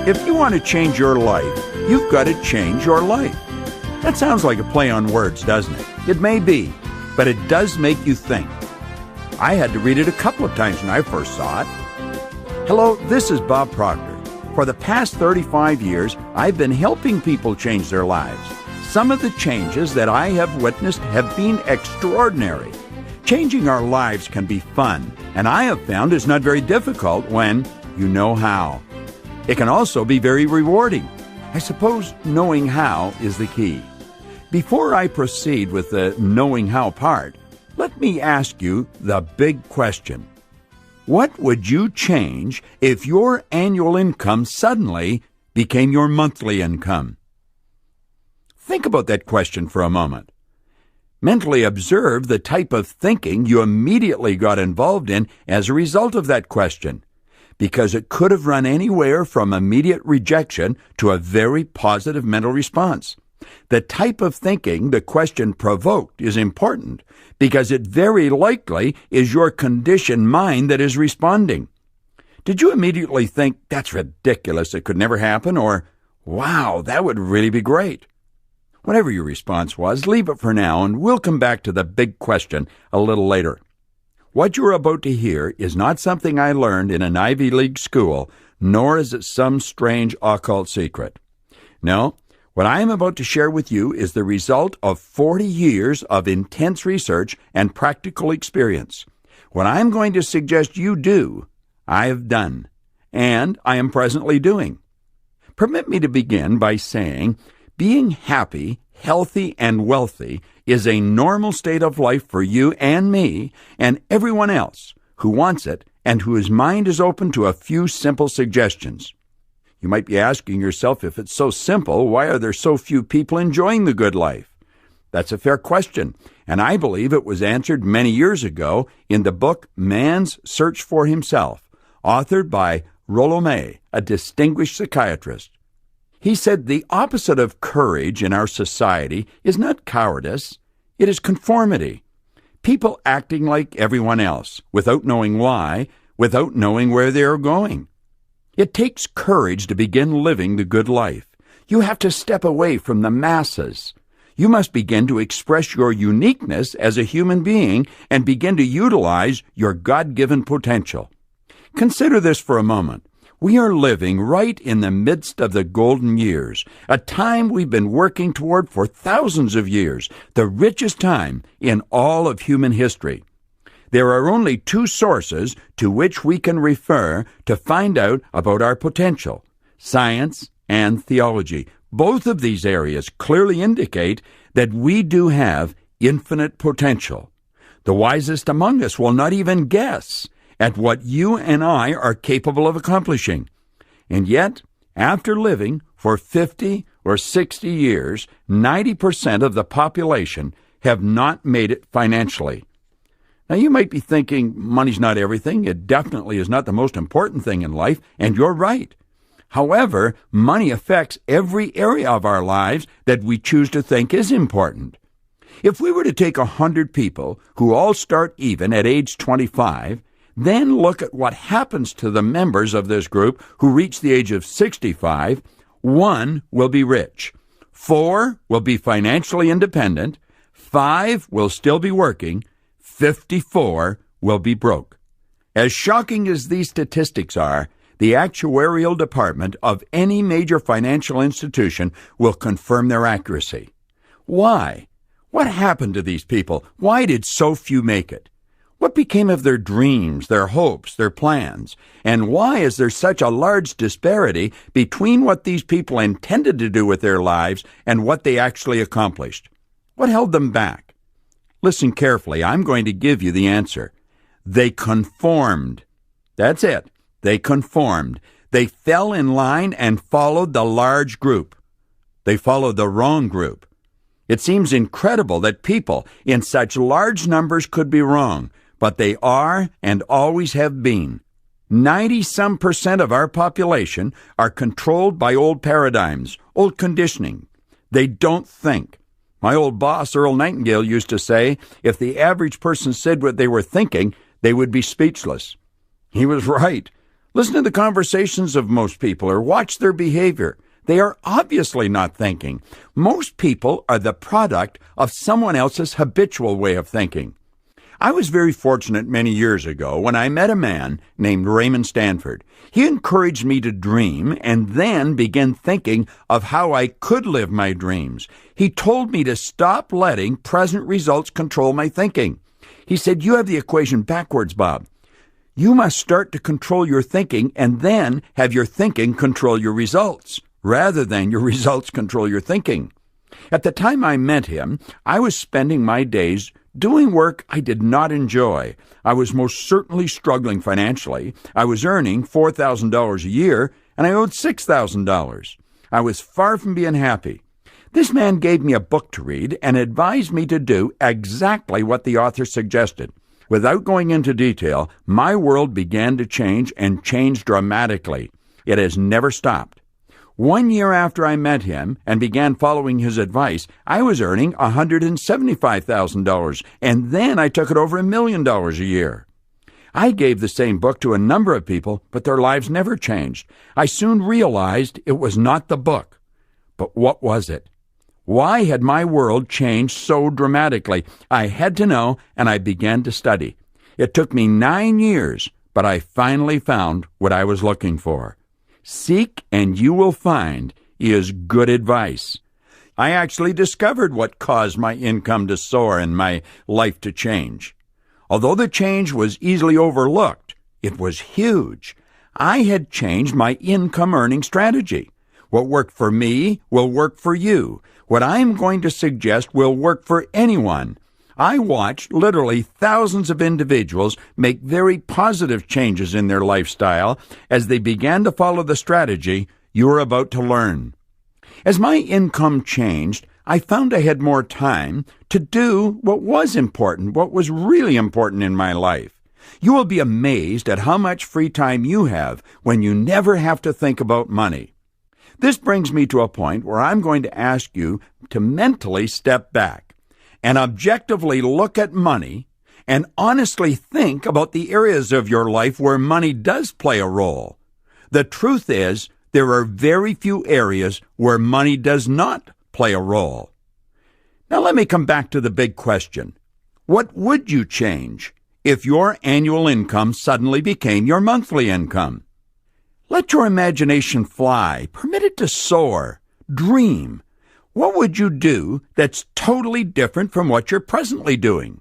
If you want to change your life, you've got to change your life. That sounds like a play on words, doesn't it? It may be, but it does make you think. I had to read it a couple of times when I first saw it. Hello, this is Bob Proctor. For the past 35 years, I've been helping people change their lives. Some of the changes that I have witnessed have been extraordinary. Changing our lives can be fun, and I have found it's not very difficult when you know how. It can also be very rewarding. I suppose knowing how is the key. Before I proceed with the knowing how part, let me ask you the big question. What would you change if your annual income suddenly became your monthly income? Think about that question for a moment. Mentally observe the type of thinking you immediately got involved in as a result of that question, because it could have run anywhere from immediate rejection to a very positive mental response. The type of thinking the question provoked is important because it very likely is your conditioned mind that is responding. Did you immediately think, that's ridiculous, it could never happen, or, wow, that would really be great? Whatever your response was, leave it for now, and we'll come back to the big question a little later. What you're about to hear is not something I learned in an Ivy League school, nor is it some strange occult secret. No, what I am about to share with you is the result of 40 years of intense research and practical experience. What I'm going to suggest you do, I have done, and I am presently doing. Permit me to begin by saying, being happy, healthy, and wealthy is a normal state of life for you and me and everyone else who wants it and whose mind is open to a few simple suggestions. You might be asking yourself, if it's so simple, why are there so few people enjoying the good life? That's a fair question, and I believe it was answered many years ago in the book Man's Search for Himself, authored by Rollo May, a distinguished psychiatrist. He said the opposite of courage in our society is not cowardice, it is conformity. People acting like everyone else, without knowing why, without knowing where they are going. It takes courage to begin living the good life. You have to step away from the masses. You must begin to express your uniqueness as a human being and begin to utilize your God-given potential. Consider this for a moment. We are living right in the midst of the golden years, a time we've been working toward for thousands of years, the richest time in all of human history. There are only two sources to which we can refer to find out about our potential: science and theology. Both of these areas clearly indicate that we do have infinite potential. The wisest among us will not even guess at what you and I are capable of accomplishing. And yet, after living for 50 or 60 years, 90% of the population have not made it financially. Now, you might be thinking, money's not everything. It definitely is not the most important thing in life, and you're right. However, money affects every area of our lives that we choose to think is important. If we were to take 100 people who all start even at age 25, then look at what happens to the members of this group who reach the age of 65, 1 will be rich, 4 will be financially independent, 5 will still be working, 54 will be broke. As shocking as these statistics are, the actuarial department of any major financial institution will confirm their accuracy. Why? What happened to these people? Why did so few make it? What became of their dreams, their hopes, their plans? And why is there such a large disparity between what these people intended to do with their lives and what they actually accomplished? What held them back? Listen carefully. I'm going to give you the answer. They conformed. That's it. They conformed. They fell in line and followed the large group. They followed the wrong group. It seems incredible that people in such large numbers could be wrong, but they are and always have been. 90-some% of our population are controlled by old paradigms, old conditioning. They don't think. My old boss, Earl Nightingale, used to say, if the average person said what they were thinking, they would be speechless. He was right. Listen to the conversations of most people or watch their behavior. They are obviously not thinking. Most people are the product of someone else's habitual way of thinking. I was very fortunate many years ago when I met a man named Raymond Stanford. He encouraged me to dream and then began thinking of how I could live my dreams. He told me to stop letting present results control my thinking. He said, "You have the equation backwards, Bob. You must start to control your thinking and then have your thinking control your results, rather than your results control your thinking." At the time I met him, I was spending my days doing work I did not enjoy. I was most certainly struggling financially. I was earning $4,000 a year, and I owed $6,000. I was far from being happy. This man gave me a book to read and advised me to do exactly what the author suggested. Without going into detail, my world began to change and change dramatically. It has never stopped. 1 year after I met him and began following his advice, I was earning $175,000, and then I took it over $1 million a year. I gave the same book to a number of people, but their lives never changed. I soon realized it was not the book. But what was it? Why had my world changed so dramatically? I had to know, and I began to study. It took me 9 years, but I finally found what I was looking for. Seek and you will find is good advice. I actually discovered what caused my income to soar and my life to change. Although the change was easily overlooked, it was huge. I had changed my income earning strategy. What worked for me will work for you. What I'm going to suggest will work for anyone. I watched literally thousands of individuals make very positive changes in their lifestyle as they began to follow the strategy you are about to learn. As my income changed, I found I had more time to do what was important, what was really important in my life. You will be amazed at how much free time you have when you never have to think about money. This brings me to a point where I'm going to ask you to mentally step back and objectively look at money and honestly think about the areas of your life where money does play a role. The truth is, there are very few areas where money does not play a role. Now let me come back to the big question. What would you change if your annual income suddenly became your monthly income? Let your imagination fly. Permit it to soar. Dream. What would you do that's totally different from what you're presently doing?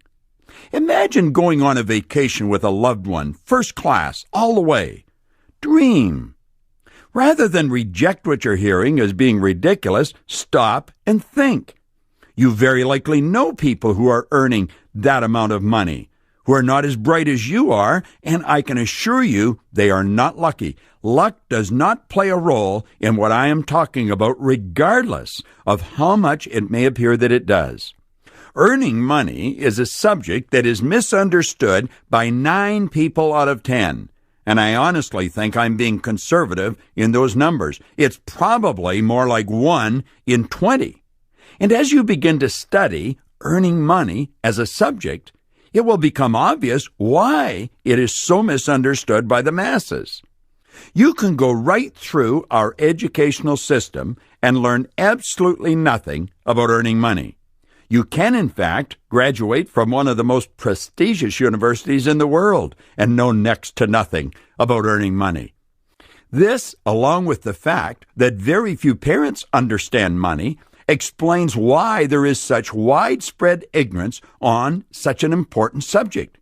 Imagine going on a vacation with a loved one, first class, all the way. Dream. Rather than reject what you're hearing as being ridiculous, stop and think. You very likely know people who are earning that amount of money, who are not as bright as you are, and I can assure you they are not lucky. Luck does not play a role in what I am talking about, regardless of how much it may appear that it does. Earning money is a subject that is misunderstood by 9 people out of 10. And I honestly think I'm being conservative in those numbers. It's probably more like 1 in 20. And as you begin to study earning money as a subject, it will become obvious why it is so misunderstood by the masses. You can go right through our educational system and learn absolutely nothing about earning money. You can, in fact, graduate from one of the most prestigious universities in the world and know next to nothing about earning money. This, along with the fact that very few parents understand money, explains why there is such widespread ignorance on such an important subject.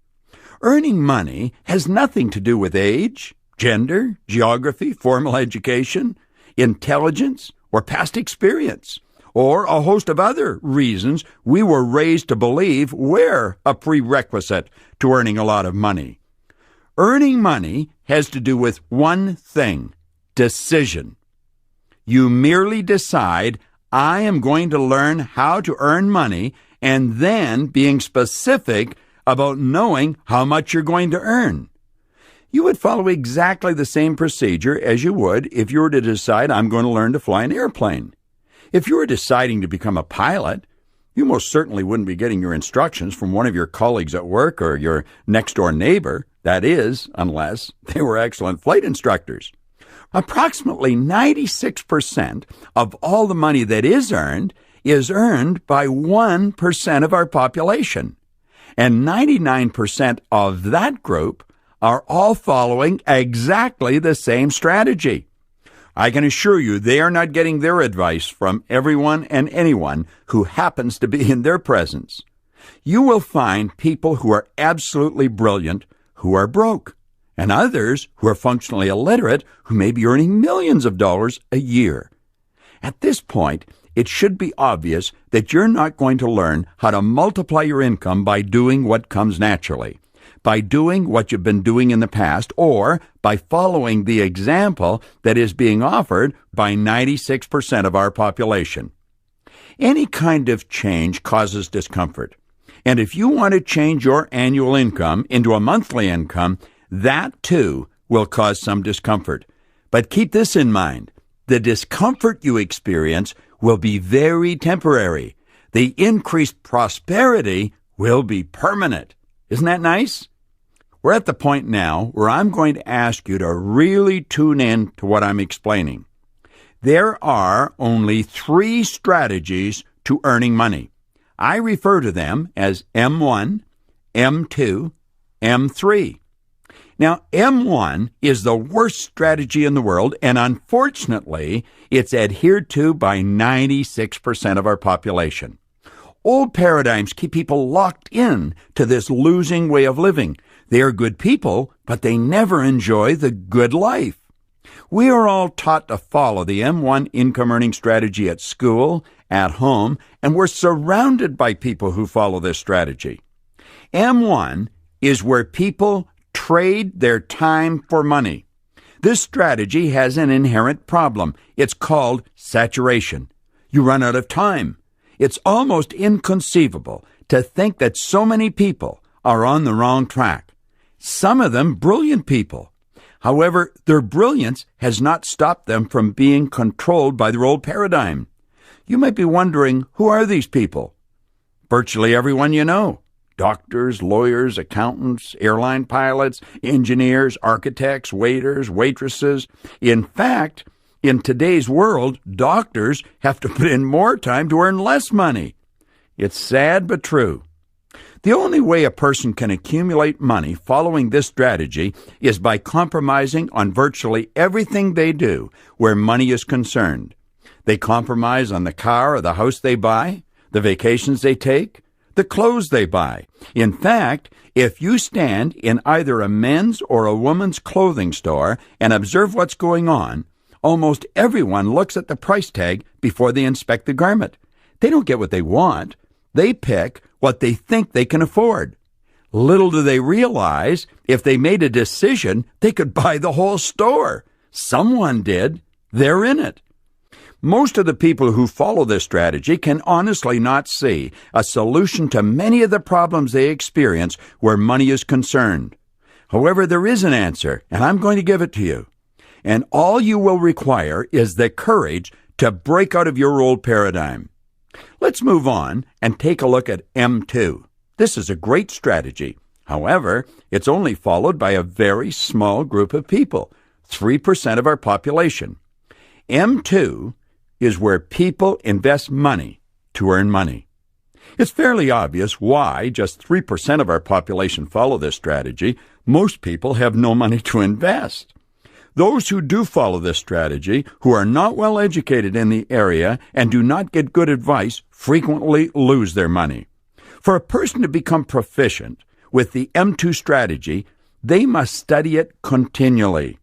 Earning money has nothing to do with age, gender, geography, formal education, intelligence, or past experience, or a host of other reasons we were raised to believe were a prerequisite to earning a lot of money. Earning money has to do with one thing: decision. You merely decide, I am going to learn how to earn money, and then being specific about knowing how much you're going to earn. You would follow exactly the same procedure as you would if you were to decide, I'm going to learn to fly an airplane. If you were deciding to become a pilot, You most certainly wouldn't be getting your instructions from one of your colleagues at work or your next-door neighbor. That is, unless they were excellent flight instructors. Approximately 96% of all the money that is earned by 1% of our population. And 99% of that group are all following exactly the same strategy. I can assure you they are not getting their advice from everyone and anyone who happens to be in their presence. You will find people who are absolutely brilliant who are broke, and others who are functionally illiterate who may be earning millions of dollars a year. At this point, it should be obvious that you're not going to learn how to multiply your income by doing what comes naturally, by doing what you've been doing in the past, or by following the example that is being offered by 96% of our population. Any kind of change causes discomfort. And if you want to change your annual income into a monthly income, that too will cause some discomfort. But keep this in mind. The discomfort you experience will be very temporary. The increased prosperity will be permanent. Isn't that nice? We're at the point now where I'm going to ask you to really tune in to what I'm explaining. There are only 3 strategies to earning money. I refer to them as M1, M2, M3. Now, M1 is the worst strategy in the world, and unfortunately, it's adhered to by 96% of our population. Old paradigms keep people locked in to this losing way of living. They are good people, but they never enjoy the good life. We are all taught to follow the M1 income earning strategy at school, at home, and we're surrounded by people who follow this strategy. M1 is where people trade their time for money. This strategy has an inherent problem. It's called saturation. You run out of time. It's almost inconceivable to think that so many people are on the wrong track. Some of them brilliant people. However, their brilliance has not stopped them from being controlled by their old paradigm. You might be wondering, who are these people? Virtually everyone you know. Doctors, lawyers, accountants, airline pilots, engineers, architects, waiters, waitresses. In fact, in today's world, doctors have to put in more time to earn less money. It's sad but true. The only way a person can accumulate money following this strategy is by compromising on virtually everything they do where money is concerned. They compromise on the car or the house they buy, the vacations they take, the clothes they buy. In fact, if you stand in either a men's or a woman's clothing store and observe what's going on, almost everyone looks at the price tag before they inspect the garment. They don't get what they want. They pick what they think they can afford. Little do they realize, if they made a decision, they could buy the whole store. Someone did. They're in it. Most of the people who follow this strategy can honestly not see a solution to many of the problems they experience where money is concerned. However, there is an answer, and I'm going to give it to you. And all you will require is the courage to break out of your old paradigm. Let's move on and take a look at M2. This is a great strategy. However, it's only followed by a very small group of people, 3% of our population. M2 is where people invest money to earn money. It's fairly obvious why just 3% of our population follow this strategy. Most people have no money to invest. Those who do follow this strategy, who are not well educated in the area and do not get good advice, frequently lose their money. For a person to become proficient with the M2 strategy, they must study it continually.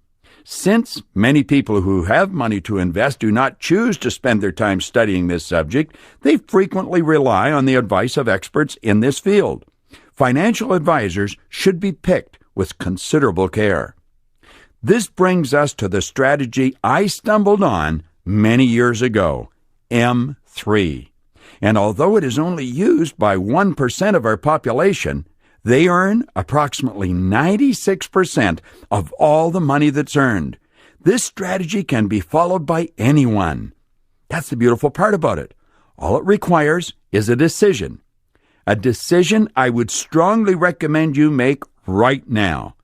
Since many people who have money to invest do not choose to spend their time studying this subject, they frequently rely on the advice of experts in this field. Financial advisors should be picked with considerable care. This brings us to the strategy I stumbled on many years ago, M3. And although it is only used by 1% of our population, they earn approximately 96% of all the money that's earned. This strategy can be followed by anyone. That's the beautiful part about it. All it requires is a decision. A decision I would strongly recommend you make right now.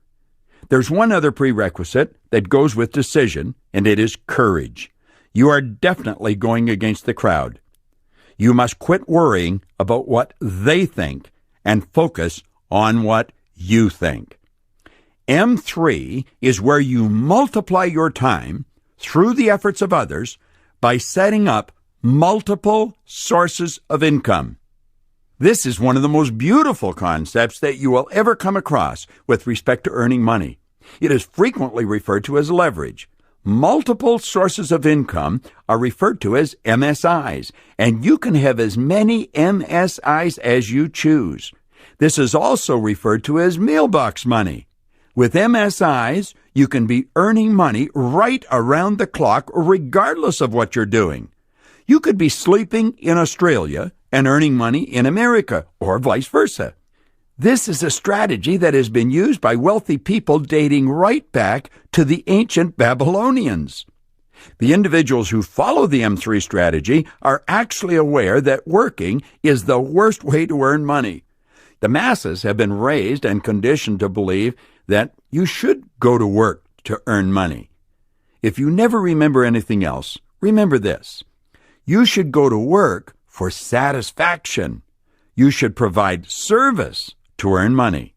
There's one other prerequisite that goes with decision, and it is courage. You are definitely going against the crowd. You must quit worrying about what they think and focus on what you think. M3 is where you multiply your time through the efforts of others by setting up multiple sources of income. This is one of the most beautiful concepts that you will ever come across with respect to earning money. It is frequently referred to as leverage. Multiple sources of income are referred to as MSIs, and you can have as many MSIs as you choose. This is also referred to as mailbox money. With MSIs, you can be earning money right around the clock, regardless of what you're doing. You could be sleeping in Australia and earning money in America, or vice versa. This is a strategy that has been used by wealthy people dating right back to the ancient Babylonians. The individuals who follow the M3 strategy are actually aware that working is the worst way to earn money. The masses have been raised and conditioned to believe that you should go to work to earn money. If you never remember anything else, remember this. You should go to work for satisfaction. You should provide service to earn money.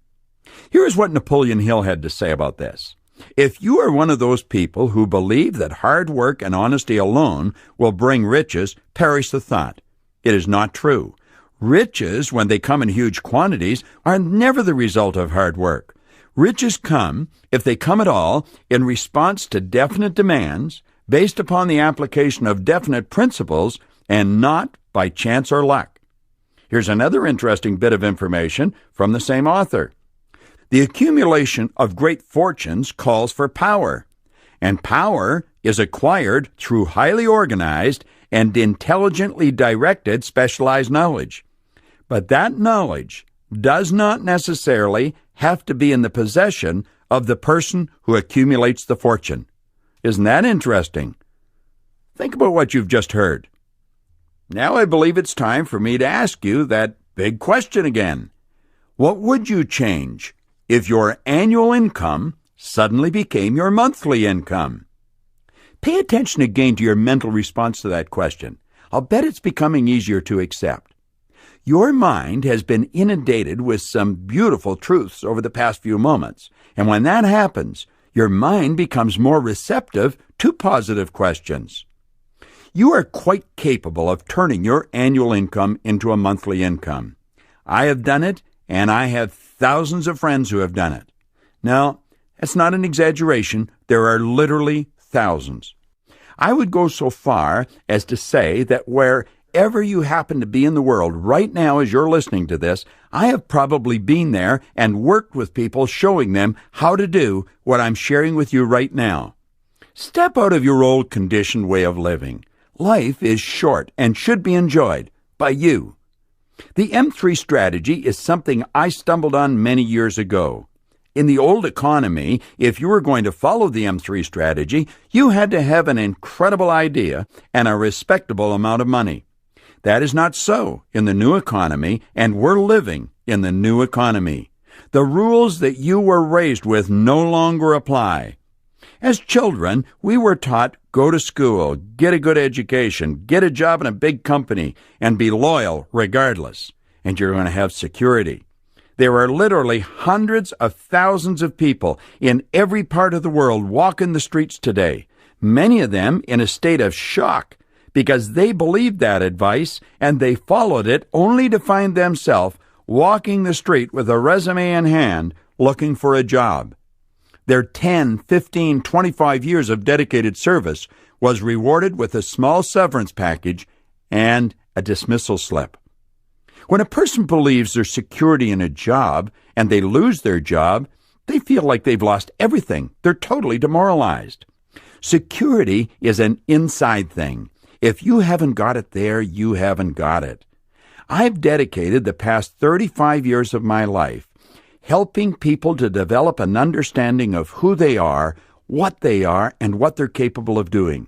Here's what Napoleon Hill had to say about this. If you are one of those people who believe that hard work and honesty alone will bring riches, perish the thought. It is not true. Riches, when they come in huge quantities, are never the result of hard work. Riches come, if they come at all, in response to definite demands, based upon the application of definite principles, and not by chance or luck. Here's another interesting bit of information from the same author. The accumulation of great fortunes calls for power, and power is acquired through highly organized and intelligently directed specialized knowledge. But that knowledge does not necessarily have to be in the possession of the person who accumulates the fortune. Isn't that interesting? Think about what you've just heard. Now I believe it's time for me to ask you that big question again. What would you change if your annual income suddenly became your monthly income? Pay attention again to your mental response to that question. I'll bet it's becoming easier to accept. Your mind has been inundated with some beautiful truths over the past few moments, and when that happens, your mind becomes more receptive to positive questions. You are quite capable of turning your annual income into a monthly income. I have done it, and I have thousands of friends who have done it. Now, that's not an exaggeration. There are literally thousands. I would go so far as to say that wherever you happen to be in the world right now as you're listening to this, I have probably been there and worked with people showing them how to do what I'm sharing with you right now. Step out of your old conditioned way of living. Life is short and should be enjoyed by you. The M3 strategy is something I stumbled on many years ago. In the old economy, if you were going to follow the M3 strategy, you had to have an incredible idea and a respectable amount of money. That is not so in the new economy, and we're living in the new economy. The rules that you were raised with no longer apply. As children, we were taught, go to school, get a good education, get a job in a big company, and be loyal regardless, and you're going to have security. There are literally hundreds of thousands of people in every part of the world walking the streets today, many of them in a state of shock because they believed that advice and they followed it only to find themselves walking the street with a resume in hand looking for a job. Their 10, 15, 25 years of dedicated service was rewarded with a small severance package and a dismissal slip. When a person believes there's security in a job and they lose their job, they feel like they've lost everything. They're totally demoralized. Security is an inside thing. If you haven't got it there, you haven't got it. I've dedicated the past 35 years of my life helping people to develop an understanding of who they are, what they are, and what they're capable of doing.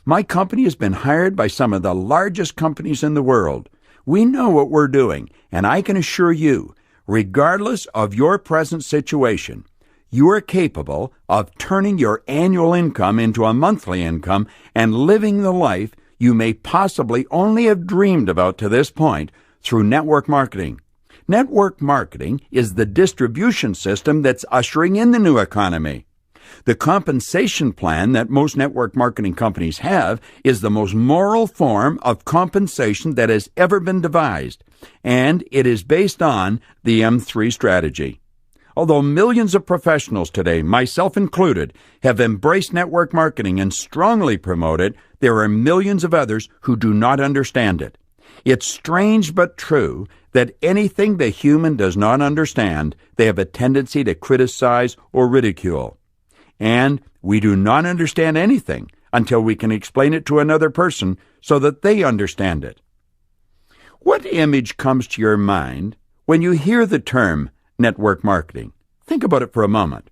My company has been hired by some of the largest companies in the world. We know what we're doing, and I can assure you, regardless of your present situation, you are capable of turning your annual income into a monthly income and living the life you may possibly only have dreamed about to this point through network marketing. Network marketing is the distribution system that's ushering in the new economy. The compensation plan that most network marketing companies have is the most moral form of compensation that has ever been devised, and it is based on the M3 strategy. Although millions of professionals today, myself included, have embraced network marketing and strongly promote it, there are millions of others who do not understand it. It's strange but true that anything the human does not understand, they have a tendency to criticize or ridicule. And we do not understand anything until we can explain it to another person so that they understand it. What image comes to your mind when you hear the term network marketing? Think about it for a moment.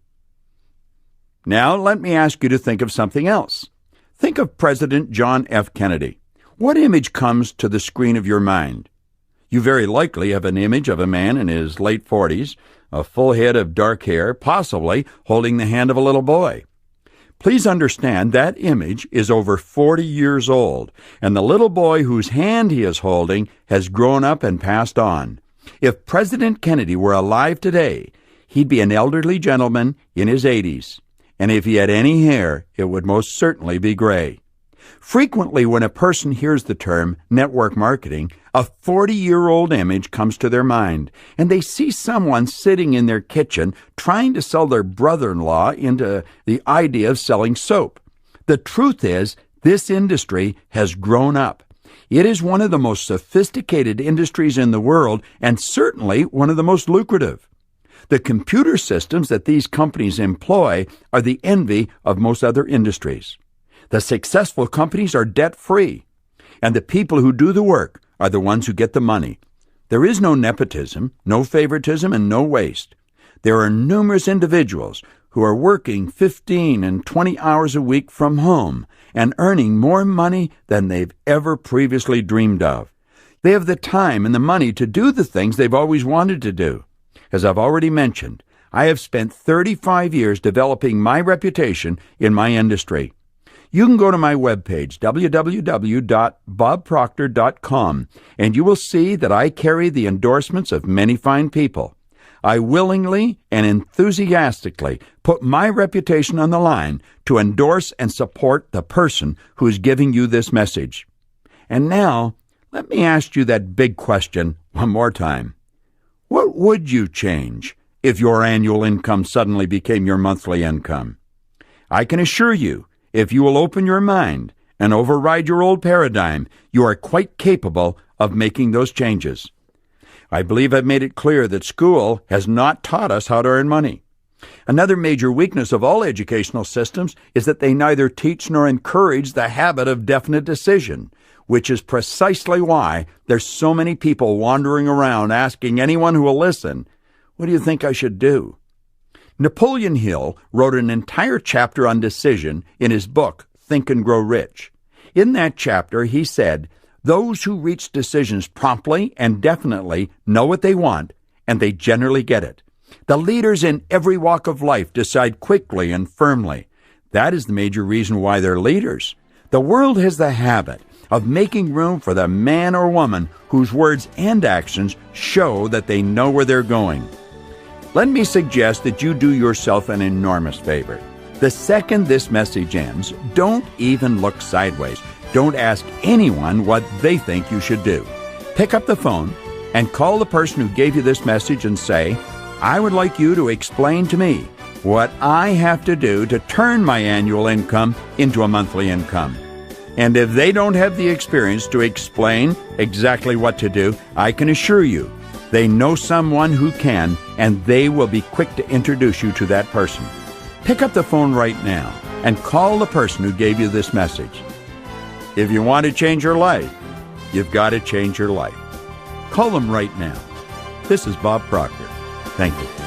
Now, let me ask you to think of something else. Think of President John F. Kennedy. What image comes to the screen of your mind? You very likely have an image of a man in his late 40s, a full head of dark hair, possibly holding the hand of a little boy. Please understand that image is over 40 years old, and the little boy whose hand he is holding has grown up and passed on. If President Kennedy were alive today, he'd be an elderly gentleman in his 80s, and if he had any hair, it would most certainly be gray. Frequently, when a person hears the term network marketing, a 40-year-old image comes to their mind, and they see someone sitting in their kitchen trying to sell their brother-in-law into the idea of selling soap. The truth is, this industry has grown up. It is one of the most sophisticated industries in the world, and certainly one of the most lucrative. The computer systems that these companies employ are the envy of most other industries. The successful companies are debt-free, and the people who do the work are the ones who get the money. There is no nepotism, no favoritism, and no waste. There are numerous individuals who are working 15 and 20 hours a week from home and earning more money than they've ever previously dreamed of. They have the time and the money to do the things they've always wanted to do. As I've already mentioned, I have spent 35 years developing my reputation in my industry. You can go to my webpage, www.bobproctor.com, and you will see that I carry the endorsements of many fine people. I willingly and enthusiastically put my reputation on the line to endorse and support the person who is giving you this message. And now, let me ask you that big question one more time. What would you change if your annual income suddenly became your monthly income? I can assure you, if you will open your mind and override your old paradigm, you are quite capable of making those changes. I believe I've made it clear that school has not taught us how to earn money. Another major weakness of all educational systems is that they neither teach nor encourage the habit of definite decision, which is precisely why there's so many people wandering around asking anyone who will listen, "What do you think I should do?" Napoleon Hill wrote an entire chapter on decision in his book, Think and Grow Rich. In that chapter, he said, "Those who reach decisions promptly and definitely know what they want, and they generally get it. The leaders in every walk of life decide quickly and firmly. That is the major reason why they're leaders. The world has the habit of making room for the man or woman whose words and actions show that they know where they're going." Let me suggest that you do yourself an enormous favor. The second this message ends, don't even look sideways. Don't ask anyone what they think you should do. Pick up the phone and call the person who gave you this message and say, "I would like you to explain to me what I have to do to turn my annual income into a monthly income." And if they don't have the experience to explain exactly what to do, I can assure you, they know someone who can, and they will be quick to introduce you to that person. Pick up the phone right now and call the person who gave you this message. If you want to change your life, you've got to change your life. Call them right now. This is Bob Proctor. Thank you.